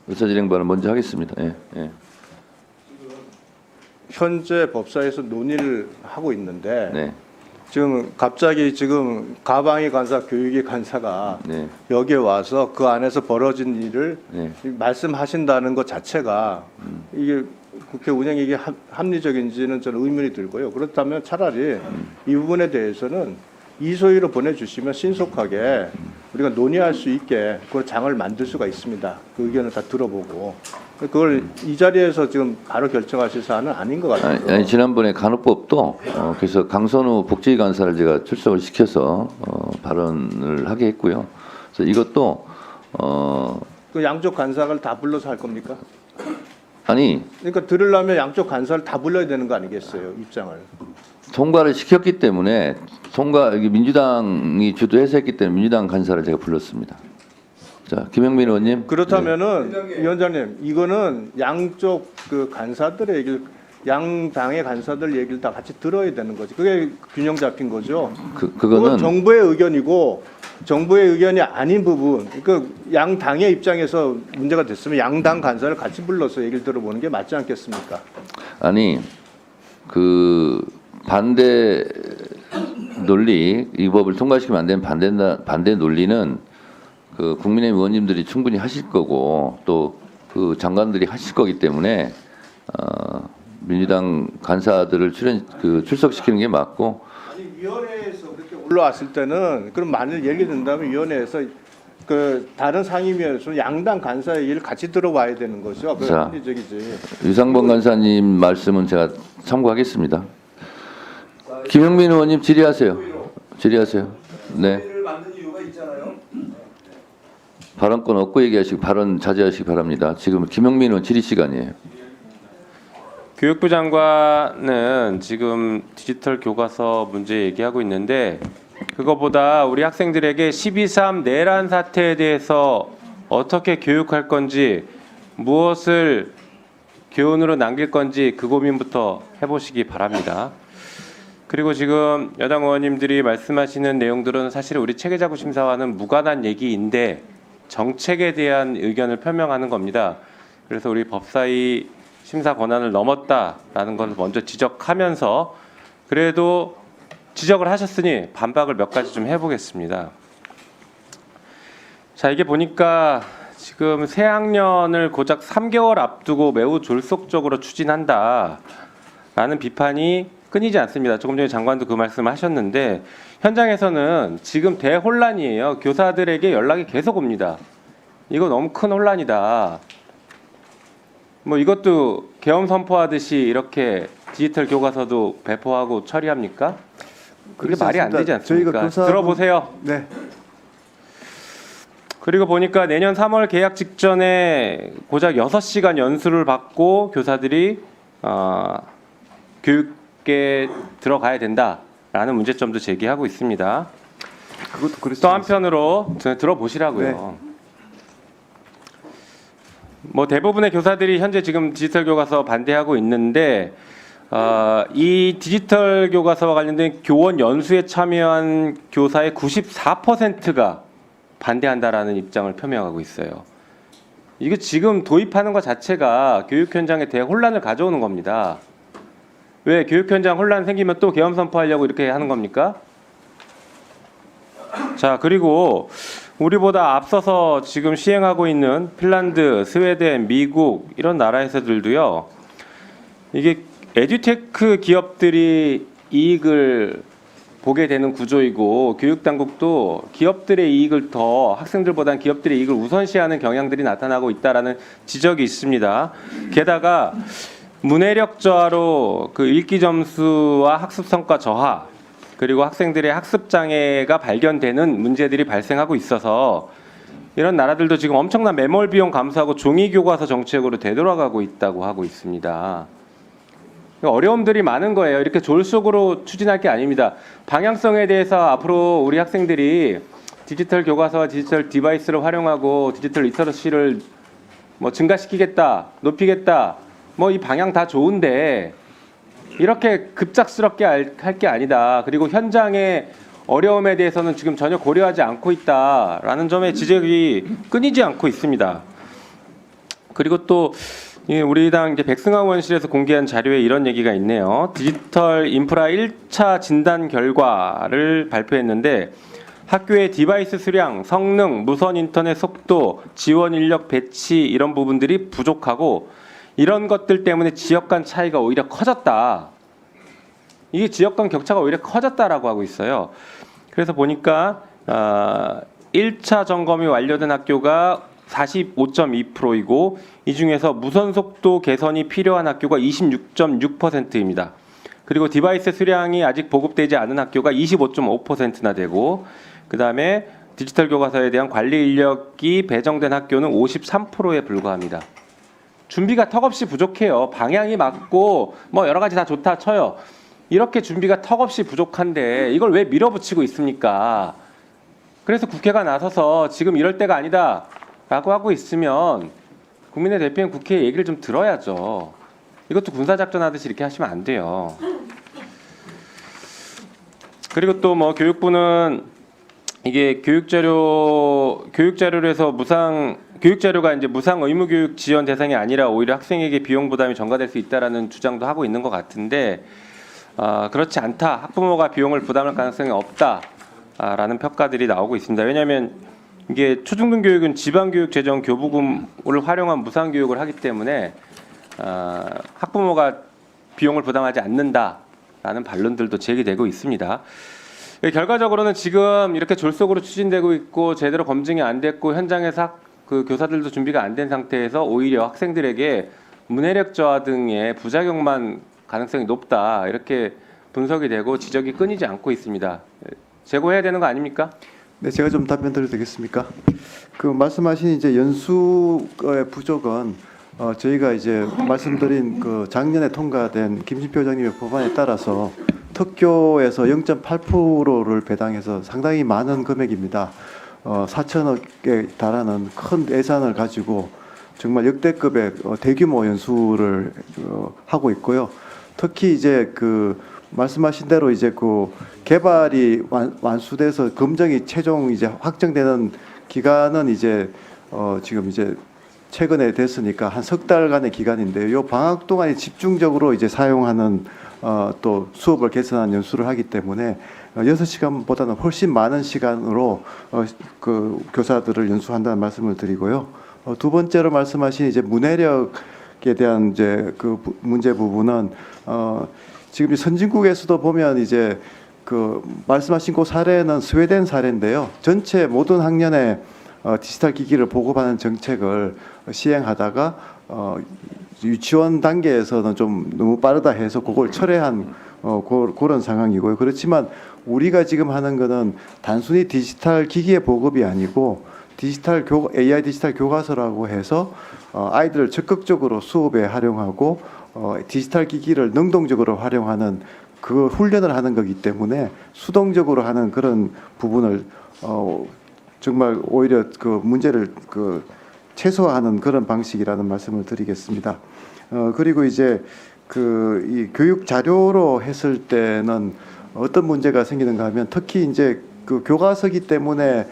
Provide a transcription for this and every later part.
의사진행 발언 먼저 하겠습니다. 예, 예. 현재 법사에서 논의를 하고 있는데 네, 지금 갑자기 지금 가방위 간사, 교육위 간사가 네, 여기에 와서 그 안에서 벌어진 일을 네. 말씀하신다는 것 자체가 이게 국회 운영이 이게 합리적인지는 저는 의문이 들고요. 그렇다면 차라리 이 부분에 대해서는 이소위로 보내주시면 신속하게 우리가 논의할 수 있게 그 장을 만들 수가 있습니다. 그 의견을 다 들어보고 그걸 이 자리에서 지금 바로 결정하실 사안은 아닌 것 같아요. 아니, 지난번에 간호법도 그래서 강선우 복지위 간사를 제가 출석을 시켜서 발언을 하게 했고요. 그래서 이것도 그 양쪽 간사를 다 불러서 할 겁니까? 아니 그러니까 들으려면 양쪽 간사를 다 불러야 되는 거 아니겠어요? 입장을. 통과를 시켰기 때문에 이게 민주당이 주도해서 했기 때문에 민주당 간사를 제가 불렀습니다. 자, 김영민 의원님. 그렇다면은 위원장님 이거는 양쪽 그 간사들의 얘기를 양 당의 간사들 얘기를 다 같이 들어야 되는 거지. 그게 균형 잡힌 거죠. 그거는 정부의 의견이고 정부의 의견이 아닌 부분. 그 양 당의 입장에서 문제가 됐으면 양당 간사를 같이 불러서 얘기를 들어보는 게 맞지 않겠습니까? 아니 그 반대 논리 이 법을 통과시키면 안 되는 반대 논리는 그 국민의힘 의원님들이 충분히 하실 거고 또 그 장관들이 하실 거기 때문에 민주당 간사들을 출석시키는 게 맞고. 아니 위원회에서 그렇게 올라왔을 때는 그럼 만일 예를 든다면 위원회에서 그 다른 상임위에서 양당 간사의 얘기를 같이 들어봐야 되는 거죠. 그게 자, 합리적이지. 유상범 간사님 말씀은 제가 참고하겠습니다. 김영민 의원님 질의하세요. 질의하세요. 네. 발언권 없고 얘기하시고 발언 자제하시기 바랍니다. 지금 김영민 의원 질의 시간이에요. 교육부 장관은 지금 디지털 교과서 문제 얘기하고 있는데 그거보다 우리 학생들에게 12.3 내란 사태에 대해서 어떻게 교육할 건지 무엇을 교훈으로 남길 건지 그 고민부터 해보시기 바랍니다. 그리고 지금 여당 의원님들이 말씀하시는 내용들은 사실 우리 체계자구 심사와는 무관한 얘기인데 정책에 대한 의견을 표명하는 겁니다. 그래서 우리 법사위 심사 권한을 넘었다라는 것을 먼저 지적하면서 그래도 지적을 하셨으니 반박을 몇 가지 좀 해보겠습니다. 자, 이게 보니까 지금 새학년을 고작 3개월 앞두고 매우 졸속적으로 추진한다라는 비판이 끊이지 않습니다. 조금 전에 장관도 그 말씀을 하셨는데 현장에서는 지금 대혼란이에요. 교사들에게 연락이 계속 옵니다. 이거 너무 큰 혼란이다. 뭐 이것도 계엄 선포하듯이 이렇게 디지털 교과서도 배포하고 처리합니까? 그게 말이 안 되지 않습니까? 들어보세요. 네. 그리고 보니까 내년 3월 개학 직전에 고작 6시간 연수를 받고 교사들이 교육에 들어가야 된다라는 문제점도 제기하고 있습니다. 그것도 또 한편으로 들어보시라고요. 네. 뭐 대부분의 교사들이 현재 지금 디지털 교과서 반대하고 있는데 이 디지털 교과서와 관련된 교원 연수에 참여한 교사의 94%가 반대한다라는 입장을 표명하고 있어요. 이거 지금 도입하는 것 자체가 교육 현장에 대혼란을 가져오는 겁니다. 왜 교육 현장 혼란 생기면 또 계엄 선포하려고 이렇게 하는 겁니까? 자, 그리고 우리보다 앞서서 지금 시행하고 있는 핀란드, 스웨덴, 미국 이런 나라에서들도요. 이게 에듀테크 기업들이 이익을 보게 되는 구조이고 교육 당국도 기업들의 이익을 더 학생들보다는 기업들의 이익을 우선시하는 경향들이 나타나고 있다라는 지적이 있습니다. 게다가 문해력 저하로 그 읽기 점수와 학습 성과 저하 그리고 학생들의 학습 장애가 발견되는 문제들이 발생하고 있어서 이런 나라들도 지금 엄청난 매몰 비용 감소하고 종이 교과서 정책으로 되돌아가고 있다고 하고 있습니다. 어려움들이 많은 거예요. 이렇게 졸속으로 추진할 게 아닙니다. 방향성에 대해서 앞으로 우리 학생들이 디지털 교과서와 디지털 디바이스를 활용하고 디지털 리터러시를 뭐 증가시키겠다, 높이겠다, 뭐 이 방향 다 좋은데 이렇게 급작스럽게 할 게 아니다. 그리고 현장의 어려움에 대해서는 지금 전혀 고려하지 않고 있다라는 점에 지적이 끊이지 않고 있습니다. 그리고 또 우리 당 이제 백승환 원실에서 공개한 자료에 이런 얘기가 있네요. 디지털 인프라 1차 진단 결과를 발표했는데 학교의 디바이스 수량, 성능, 무선 인터넷 속도, 지원 인력 배치 이런 부분들이 부족하고 이런 것들 때문에 지역 간 차이가 오히려 커졌다. 이게 지역 간 격차가 오히려 커졌다라고 하고 있어요. 그래서 보니까 1차 점검이 완료된 학교가 45.2%이고 이 중에서 무선 속도 개선이 필요한 학교가 26.6%입니다. 그리고 디바이스 수량이 아직 보급되지 않은 학교가 25.5%나 되고 그다음에 디지털 교과서에 대한 관리 인력이 배정된 학교는 53%에 불과합니다. 준비가 턱없이 부족해요. 방향이 맞고 뭐 여러 가지 다 좋다 쳐요. 이렇게 준비가 턱없이 부족한데 이걸 왜 밀어붙이고 있습니까? 그래서 국회가 나서서 지금 이럴 때가 아니다라고 하고 있으면 국민의 대표인 국회의 얘기를 좀 들어야죠. 이것도 군사작전 하듯이 이렇게 하시면 안 돼요. 그리고 또 뭐 교육부는 이게 교육자료에서 교육자료가 이제 무상 의무교육 지원 대상이 아니라 오히려 학생에게 비용 부담이 전가될 수 있다라는 주장도 하고 있는 것 같은데 그렇지 않다. 학부모가 비용을 부담할 가능성이 없다라는 평가들이 나오고 있습니다. 왜냐하면 이게 초중등 교육은 지방교육 재정 교부금을 활용한 무상 교육을 하기 때문에 학부모가 비용을 부담하지 않는다라는 반론들도 제기되고 있습니다. 결과적으로는 지금 이렇게 졸속으로 추진되고 있고 제대로 검증이 안 됐고 현장에서 그 교사들도 준비가 안 된 상태에서 오히려 학생들에게 문해력 저하 등의 부작용만 가능성이 높다 이렇게 분석이 되고 지적이 끊이지 않고 있습니다. 재고해야 되는 거 아닙니까? 네, 제가 좀 답변 드려도 되겠습니까? 그 말씀하신 이제 연수의 부족은 저희가 이제 말씀드린 그 작년에 통과된 김진표 의장님의 법안에 따라서 특교에서 0.8%를 배당해서 상당히 많은 금액입니다. 4천억에 달하는 큰 예산을 가지고 정말 역대급의 대규모 연수를 하고 있고요. 특히 이제 그 말씀하신 대로 이제 그 개발이 완수돼서 검증이 최종 이제 확정되는 기간은 이제 지금 이제 최근에 됐으니까 한 석 달간의 기간인데요. 요 방학 동안에 집중적으로 이제 사용하는 또 수업을 개선한 연수를 하기 때문에 6시간보다는 훨씬 많은 시간으로 그 교사들을 연수한다는 말씀을 드리고요. 두 번째로 말씀하신 이제 문해력에 대한 이제 그 문제 부분은 지금 선진국에서도 보면 이제 그 말씀하신 그 사례는 스웨덴 사례인데요. 전체 모든 학년에 디지털 기기를 보급하는 정책을 시행하다가 유치원 단계에서는 좀 너무 빠르다 해서 그걸 철회한 그런 상황이고요. 그렇지만 우리가 지금 하는 거는 단순히 디지털 기기의 보급이 아니고 AI 디지털 교과서라고 해서 아이들을 적극적으로 수업에 활용하고 디지털 기기를 능동적으로 활용하는 그 훈련을 하는 거기 때문에 수동적으로 하는 그런 부분을 정말 오히려 그 문제를 그 최소화하는 그런 방식이라는 말씀을 드리겠습니다. 그리고 이제 그 이 교육 자료로 했을 때는 어떤 문제가 생기는가 하면 특히 이제 그 교과서기 때문에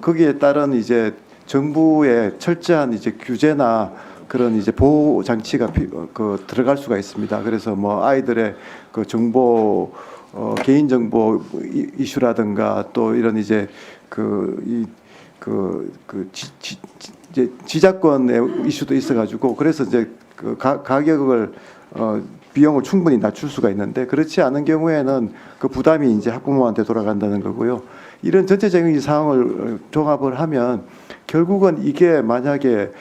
거기에 따른 이제 정부의 철저한 이제 규제나 그런 이제 보호 장치가 그 들어갈 수가 있습니다. 그래서 뭐 아이들의 그 정보 개인 정보 이슈라든가 또 이런 이제 이제 지자권의 이슈도 있어가지고 그래서 이제 그 가격을 비용을 충분히 낮출 수가 있는데 그렇지 않은 경우에는 그 부담이 이제 학부모한테 돌아간다는 거고요. 이런 전체적인 상황을 종합을 하면 결국은 이게 만약에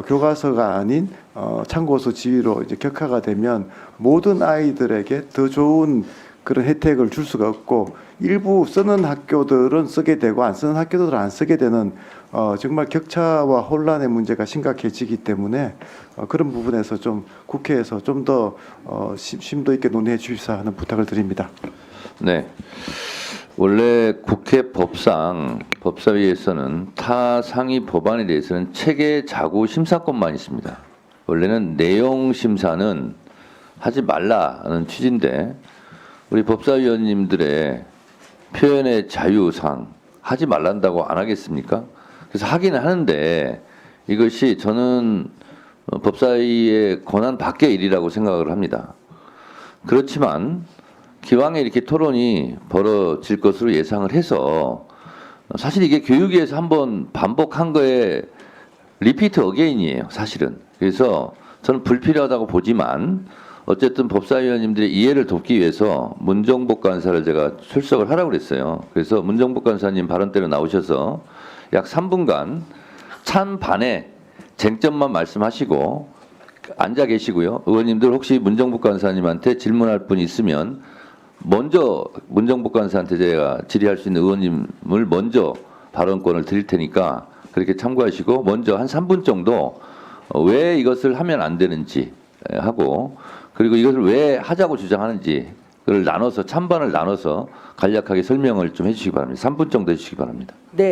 교과서가 아닌 참고서 지휘로 이제 격화가 되면 모든 아이들에게 더 좋은 그런 혜택을 줄 수가 없고 일부 쓰는 학교들은 쓰게 되고 안 쓰는 학교들은 안 쓰게 되는 정말 격차와 혼란의 문제가 심각해지기 때문에 그런 부분에서 좀 국회에서 좀 더 심도 있게 논의해 주시사 하는 부탁을 드립니다. 네. 원래 국회 법사위에서는 타 상위 법안에 대해서는 체계 자구 심사권만 있습니다. 원래는 내용 심사는 하지 말라는 취지인데 우리 법사위원님들의 표현의 자유상 하지 말란다고 안 하겠습니까? 그래서 하기는 하는데 이것이 저는 법사위의 권한 밖의 일이라고 생각을 합니다. 그렇지만 기왕에 이렇게 토론이 벌어질 것으로 예상을 해서 사실 이게 교육위에서 한번 반복한 거에 리피트 어게인이에요, 사실은. 그래서 저는 불필요하다고 보지만 어쨌든 법사위원님들의 이해를 돕기 위해서 문정복 간사를 제가 출석을 하라고 그랬어요. 그래서 문정복 간사님 발언 때로 나오셔서 약 3분간 찬반의 쟁점만 말씀하시고 앉아 계시고요. 의원님들 혹시 문정복 간사님한테 질문할 분 있으면 먼저 문정복 간사한테 제가 질의할 수 있는 의원님을 먼저 발언권을 드릴 테니까 그렇게 참고하시고 먼저 한 3분 정도 왜 이것을 하면 안 되는지 하고 그리고 이것을 왜 하자고 주장하는지 그걸 나눠서 찬반을 나눠서 간략하게 설명을 좀 해주시기 바랍니다. 3분 정도 해주시기 바랍니다. 네.